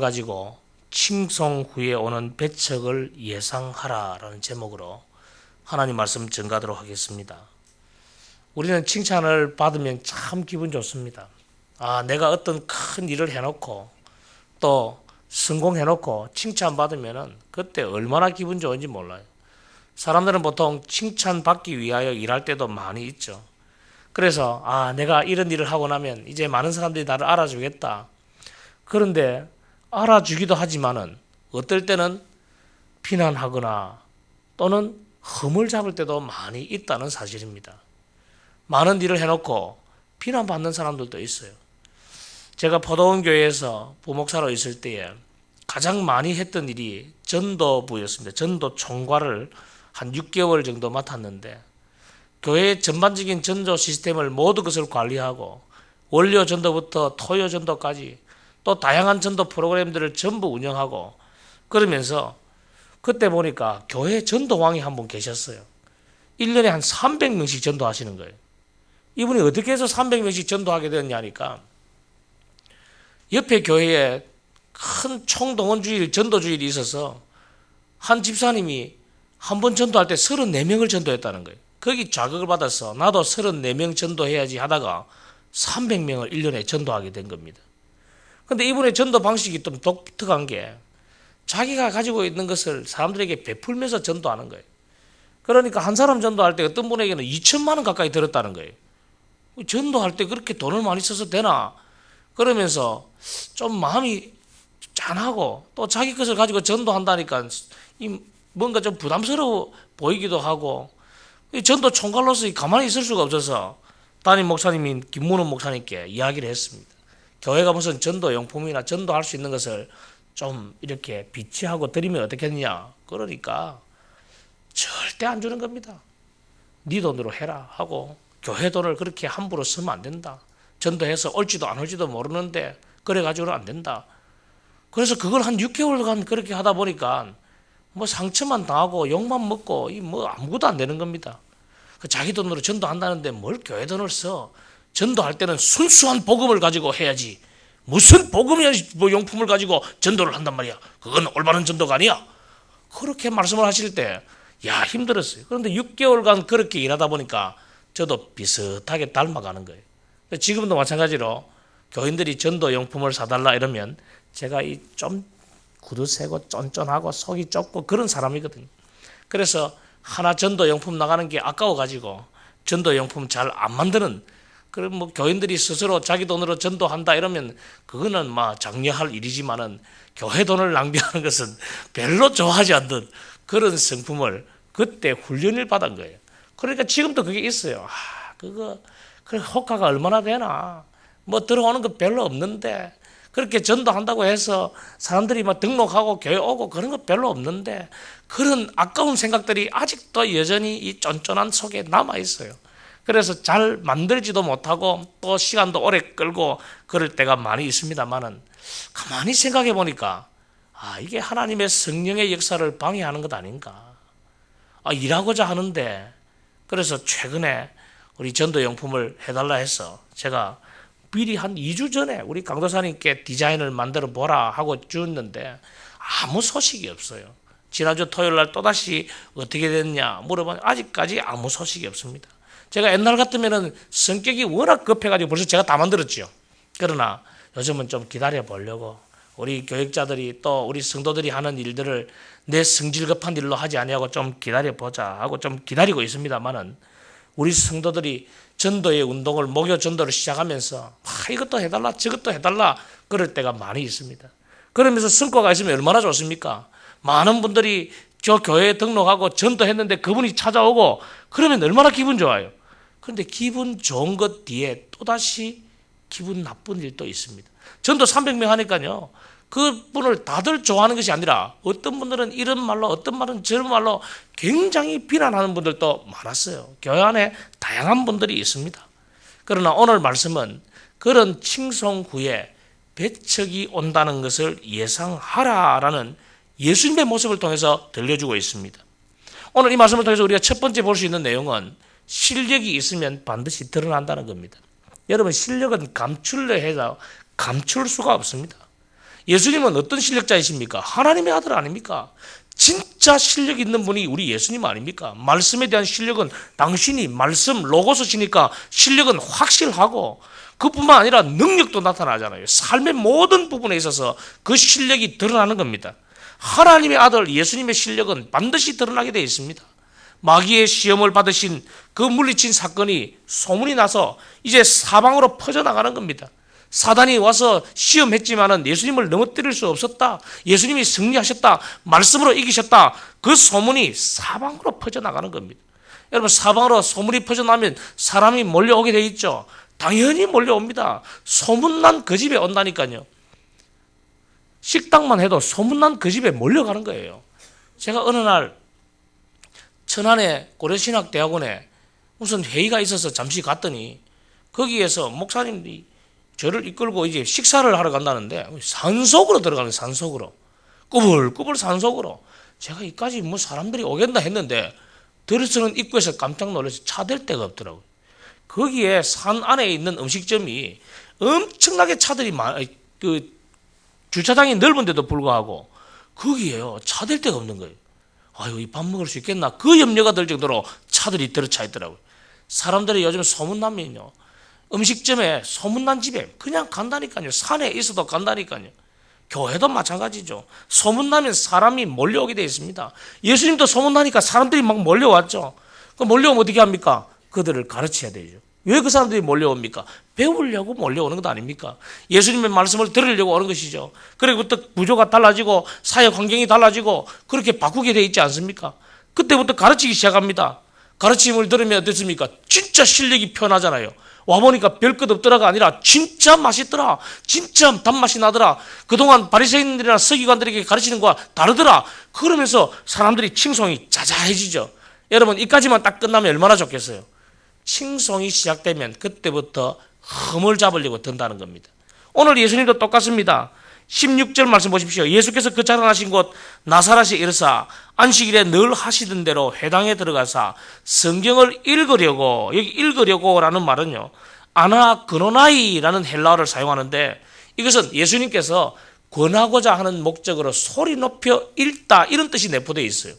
가지고 칭송 후에 오는 배척을 예상하라라는 제목으로 하나님 말씀 전가하도록 하겠습니다. 우리는 칭찬을 받으면 참 기분 좋습니다. 내가 어떤 큰 일을 해놓고 또 성공해놓고 칭찬받으면 그때 얼마나 기분 좋은지 몰라요. 사람들은 보통 칭찬받기 위하여 일할 때도 많이 있죠. 그래서 내가 이런 일을 하고 나면 이제 많은 사람들이 나를 알아주겠다. 그런데 알아주기도 하지만은 어떨 때는 비난하거나 또는 흠을 잡을 때도 많이 있다는 사실입니다. 많은 일을 해놓고 비난받는 사람들도 있어요. 제가 포도원 교회에서 부목사로 있을 때에 가장 많이 했던 일이 전도부였습니다. 전도 총괄을 한 6개월 정도 맡았는데 교회의 전반적인 전도 시스템을 모두 것을 관리하고 원료 전도부터 토요 전도까지 또 다양한 전도 프로그램들을 전부 운영하고 그러면서 그때 보니까 교회 전도왕이 한 분 계셨어요. 1년에 한 300명씩 전도하시는 거예요. 이분이 어떻게 해서 300명씩 전도하게 되었냐니까 옆에 교회에 큰 총동원주일, 전도주일이 있어서 한 집사님이 한 번 전도할 때 34명을 전도했다는 거예요. 거기 자극을 받아서 나도 34명 전도해야지 하다가 300명을 1년에 전도하게 된 겁니다. 근데 이분의 전도 방식이 좀 독특한 게 자기가 가지고 있는 것을 사람들에게 베풀면서 전도하는 거예요. 그러니까 한 사람 전도할 때 어떤 분에게는 2천만 원 가까이 들었다는 거예요. 전도할 때 그렇게 돈을 많이 써서 되나? 그러면서 좀 마음이 짠하고 또 자기 것을 가지고 전도한다니까 뭔가 좀 부담스러워 보이기도 하고 전도 총괄로서 가만히 있을 수가 없어서 담임 목사님인 김문원 목사님께 이야기를 했습니다. 교회가 무슨 전도 용품이나 전도할 수 있는 것을 좀 이렇게 비치하고 드리면 어떻겠냐. 그러니까 절대 안 주는 겁니다. 네 돈으로 해라 하고 교회 돈을 그렇게 함부로 쓰면 안 된다. 전도해서 올지도 안 올지도 모르는데 그래가지고는 안 된다. 그래서 그걸 한 6개월간 그렇게 하다 보니까 뭐 상처만 당하고 욕만 먹고 뭐 아무것도 안 되는 겁니다. 자기 돈으로 전도한다는데 뭘 교회 돈을 써. 전도할 때는 순수한 복음을 가지고 해야지. 무슨 복음이야 뭐 용품을 가지고 전도를 한단 말이야. 그건 올바른 전도가 아니야. 그렇게 말씀을 하실 때 힘들었어요. 그런데 6개월간 그렇게 일하다 보니까 저도 비슷하게 닮아가는 거예요. 지금도 마찬가지로 교인들이 전도 용품을 사달라 이러면 제가 좀 구두 세고 쫀쫀하고 속이 좁고 그런 사람이거든요. 그래서 하나 전도 용품 나가는 게 아까워가지고 전도 용품 잘 안 만드는 그럼 뭐 교인들이 스스로 자기 돈으로 전도한다 이러면 그거는 장려할 일이지만은 교회 돈을 낭비하는 것은 별로 좋아하지 않는 그런 성품을 그때 훈련을 받은 거예요. 그러니까 지금도 그게 있어요. 그 효과가 얼마나 되나? 뭐 들어오는 거 별로 없는데 그렇게 전도한다고 해서 사람들이 등록하고 교회 오고 그런 거 별로 없는데 그런 아까운 생각들이 아직도 여전히 이 쫀쫀한 속에 남아 있어요. 그래서 잘 만들지도 못하고 또 시간도 오래 끌고 그럴 때가 많이 있습니다만은 가만히 생각해 보니까 이게 하나님의 성령의 역사를 방해하는 것 아닌가. 일하고자 하는데 그래서 최근에 우리 전도용품을 해달라 해서 제가 미리 한 2주 전에 우리 강도사님께 디자인을 만들어 보라 하고 주었는데 아무 소식이 없어요. 지난주 토요일 날 또다시 어떻게 됐냐 물어보니 아직까지 아무 소식이 없습니다. 제가 옛날 같으면은 성격이 워낙 급해가지고 벌써 제가 다 만들었죠. 그러나 요즘은 좀 기다려 보려고 우리 교육자들이 또 우리 성도들이 하는 일들을 내 성질 급한 일로 하지 아니하고 좀 기다려 보자 하고 좀 기다리고 있습니다만은 우리 성도들이 전도의 운동을 목요 전도를 시작하면서 이것도 해달라 저것도 해달라 그럴 때가 많이 있습니다. 그러면서 성과가 있으면 얼마나 좋습니까? 많은 분들이 저 교회에 등록하고 전도했는데 그분이 찾아오고 그러면 얼마나 기분 좋아요. 그런데 기분 좋은 것 뒤에 또다시 기분 나쁜 일도 있습니다. 전도 300명 하니까요. 그분을 다들 좋아하는 것이 아니라 어떤 분들은 이런 말로 어떤 말은 저런 말로 굉장히 비난하는 분들도 많았어요. 교회 안에 다양한 분들이 있습니다. 그러나 오늘 말씀은 그런 칭송 후에 배척이 온다는 것을 예상하라라는 예수님의 모습을 통해서 들려주고 있습니다. 오늘 이 말씀을 통해서 우리가 첫 번째 볼 수 있는 내용은 실력이 있으면 반드시 드러난다는 겁니다. 여러분 실력은 감추려 해서 감출 수가 없습니다. 예수님은 어떤 실력자이십니까? 하나님의 아들 아닙니까? 진짜 실력 있는 분이 우리 예수님 아닙니까? 말씀에 대한 실력은 당신이 말씀 로고스시니까 실력은 확실하고 그뿐만 아니라 능력도 나타나잖아요. 삶의 모든 부분에 있어서 그 실력이 드러나는 겁니다. 하나님의 아들 예수님의 실력은 반드시 드러나게 되어 있습니다. 마귀의 시험을 받으신 그 물리친 사건이 소문이 나서 이제 사방으로 퍼져나가는 겁니다. 사단이 와서 시험했지만은 예수님을 넘어뜨릴 수 없었다. 예수님이 승리하셨다. 말씀으로 이기셨다. 그 소문이 사방으로 퍼져나가는 겁니다. 여러분, 사방으로 소문이 퍼져나면 사람이 몰려오게 돼 있죠. 당연히 몰려옵니다. 소문난 그 집에 온다니까요. 식당만 해도 소문난 그 집에 몰려가는 거예요. 제가 어느 날 천안의 고려신학대학원에 무슨 회의가 있어서 잠시 갔더니 거기에서 목사님이 저를 이끌고 이제 식사를 하러 간다는데 산속으로 들어가는 산속으로 꾸불꾸불 산속으로 제가 이까지 뭐 사람들이 오겠나 했는데 들어서는 입구에서 깜짝 놀라서 차댈 데가 없더라고요. 거기에 산 안에 있는 음식점이 엄청나게 차들이 그 주차장이 넓은데도 불구하고 거기에요 차댈 데가 없는 거예요. 아유, 이 밥 먹을 수 있겠나? 그 염려가 들 정도로 차들이 들어차 있더라고요. 사람들이 요즘 소문나면요 음식점에 소문난 집에 그냥 간다니까요. 산에 있어도 간다니까요. 교회도 마찬가지죠. 소문나면 사람이 몰려오게 되어 있습니다. 예수님도 소문나니까 사람들이 막 몰려왔죠. 그럼 몰려오면 어떻게 합니까? 그들을 가르쳐야 되죠. 왜 그 사람들이 몰려옵니까? 배우려고 몰려오는 것 아닙니까? 예수님의 말씀을 들으려고 오는 것이죠. 그리고부터 구조가 달라지고 사회 환경이 달라지고 그렇게 바꾸게 되어 있지 않습니까? 그때부터 가르치기 시작합니다. 가르침을 들으면 어떻습니까? 진짜 실력이 편하잖아요. 와보니까 별것 없더라가 아니라 진짜 맛있더라. 진짜 단맛이 나더라. 그동안 바리새인들이나 서기관들에게 가르치는 것과 다르더라. 그러면서 사람들이 칭송이 자자해지죠. 여러분, 이까지만 딱 끝나면 얼마나 좋겠어요. 칭송이 시작되면 그때부터 흠을 잡으려고 든다는 겁니다. 오늘 예수님도 똑같습니다. 16절 말씀 보십시오. 예수께서 그 자라나신 곳 나사렛에 이르사 안식일에 늘 하시던 대로 회당에 들어가사 성경을 읽으려고, 여기 읽으려고라는 말은요 아나그노나이라는 헬라어를 사용하는데 이것은 예수님께서 권하고자 하는 목적으로 소리 높여 읽다 이런 뜻이 내포되어 있어요.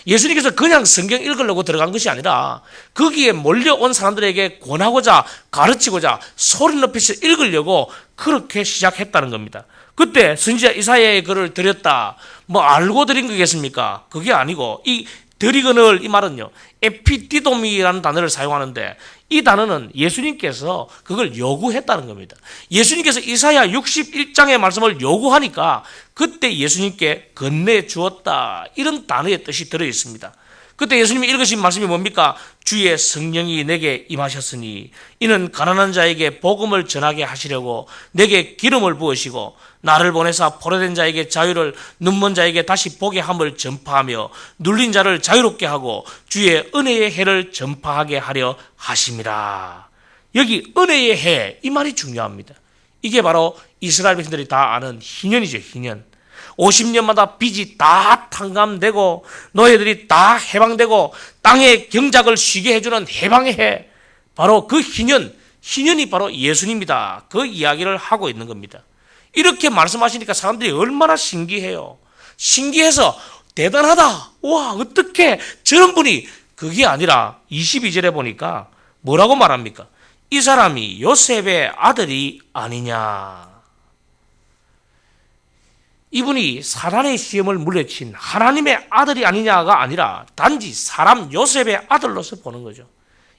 예수님께서 그냥 성경 읽으려고 들어간 것이 아니라 거기에 몰려온 사람들에게 권하고자 가르치고자 소리 높여서 읽으려고 그렇게 시작했다는 겁니다. 그때 선지자 이사야의 글을 드렸다. 뭐 알고 드린 거겠습니까? 그게 아니고 이 드리거늘 이 말은요 에피디돔이라는 단어를 사용하는데 이 단어는 예수님께서 그걸 요구했다는 겁니다. 예수님께서 이사야 61장의 말씀을 요구하니까 그때 예수님께 건네 주었다 이런 단어의 뜻이 들어 있습니다. 그때 예수님이 읽으신 말씀이 뭡니까? 주의 성령이 내게 임하셨으니 이는 가난한 자에게 복음을 전하게 하시려고 내게 기름을 부으시고 나를 보내사 포로된 자에게 자유를 눈먼 자에게 다시 보게 함을 전파하며 눌린 자를 자유롭게 하고 주의 은혜의 해를 전파하게 하려 하심이라. 여기 은혜의 해 이 말이 중요합니다. 이게 바로 이스라엘 백성들이 다 아는 희년이죠. 희년. 50년마다 빚이 다 탕감되고 노예들이 다 해방되고 땅의 경작을 쉬게 해주는 해방의 해, 바로 그 희년이 바로 예수님이다. 그 이야기를 하고 있는 겁니다. 이렇게 말씀하시니까 사람들이 얼마나 신기해요. 신기해서 대단하다. 와, 어떻게 저런 분이, 그게 아니라 22절에 보니까 뭐라고 말합니까? 이 사람이 요셉의 아들이 아니냐. 이분이 사단의 시험을 물리친 하나님의 아들이 아니냐가 아니라 단지 사람 요셉의 아들로서 보는 거죠.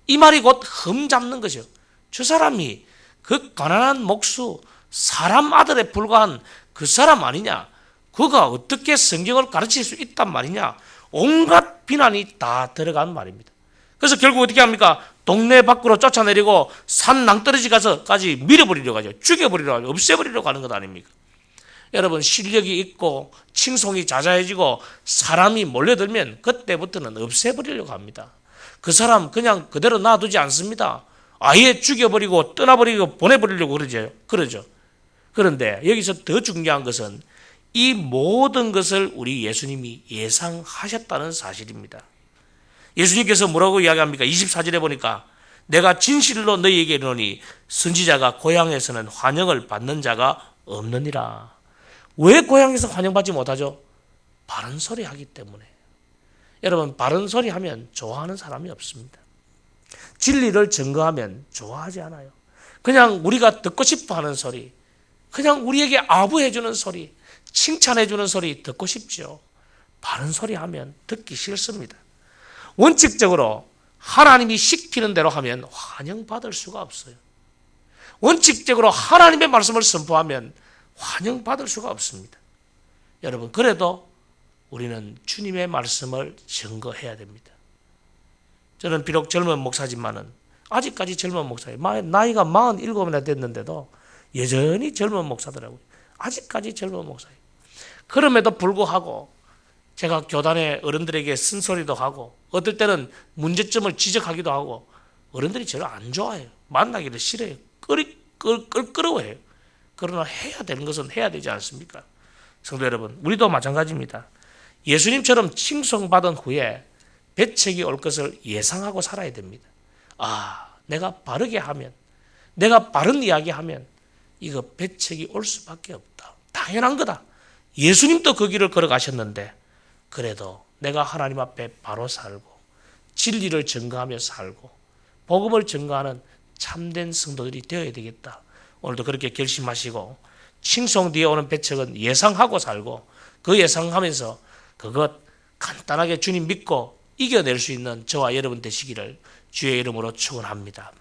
이 말이 곧 흠 잡는 거죠. 저 사람이 그 가난한 목수 사람 아들에 불과한 그 사람 아니냐, 그가 어떻게 성경을 가르칠 수 있단 말이냐, 온갖 비난이 다 들어간 말입니다. 그래서 결국 어떻게 합니까? 동네 밖으로 쫓아내리고 산 낭떠러지 가서까지 밀어버리려고 하죠. 죽여버리려고 하죠. 없애버리려고 하는 것 아닙니까? 여러분, 실력이 있고 칭송이 자자해지고 사람이 몰려들면 그때부터는 없애버리려고 합니다. 그 사람 그냥 그대로 놔두지 않습니다. 아예 죽여버리고 떠나버리고 보내버리려고 그러죠. 그런데 여기서 더 중요한 것은 이 모든 것을 우리 예수님이 예상하셨다는 사실입니다. 예수님께서 뭐라고 이야기합니까? 24절에 보니까 내가 진실로 너희에게 이르노니 선지자가 고향에서는 환영을 받는 자가 없느니라. 왜 고향에서 환영받지 못하죠? 바른 소리 하기 때문에. 여러분, 바른 소리 하면 좋아하는 사람이 없습니다. 진리를 증거하면 좋아하지 않아요. 그냥 우리가 듣고 싶어 하는 소리, 그냥 우리에게 아부해주는 소리, 칭찬해주는 소리 듣고 싶죠. 바른 소리 하면 듣기 싫습니다. 원칙적으로 하나님이 시키는 대로 하면 환영받을 수가 없어요. 원칙적으로 하나님의 말씀을 선포하면 환영받을 수가 없습니다. 여러분, 그래도 우리는 주님의 말씀을 증거해야 됩니다. 저는 비록 젊은 목사지만은 아직까지 젊은 목사예요. 나이가 47이나 됐는데도 여전히 젊은 목사더라고요. 아직까지 젊은 목사예요. 그럼에도 불구하고 제가 교단의 어른들에게 쓴소리도 하고 어떨 때는 문제점을 지적하기도 하고 어른들이 저를 안 좋아해요. 만나기를 싫어해요. 끌끄러워해요. 그러나 해야 되는 것은 해야 되지 않습니까? 성도 여러분, 우리도 마찬가지입니다. 예수님처럼 칭송받은 후에 배책이 올 것을 예상하고 살아야 됩니다. 내가 바르게 하면, 내가 바른 이야기하면 이거 배책이 올 수밖에 없다. 당연한 거다. 예수님도 그 길을 걸어가셨는데 그래도 내가 하나님 앞에 바로 살고 진리를 증거하며 살고 복음을 증거하는 참된 성도들이 되어야 되겠다. 오늘도 그렇게 결심하시고 칭송 뒤에 오는 배책은 예상하고 살고 그 예상하면서 그것 간단하게 주님 믿고 이겨낼 수 있는 저와 여러분 되시기를 주의 이름으로 축원합니다.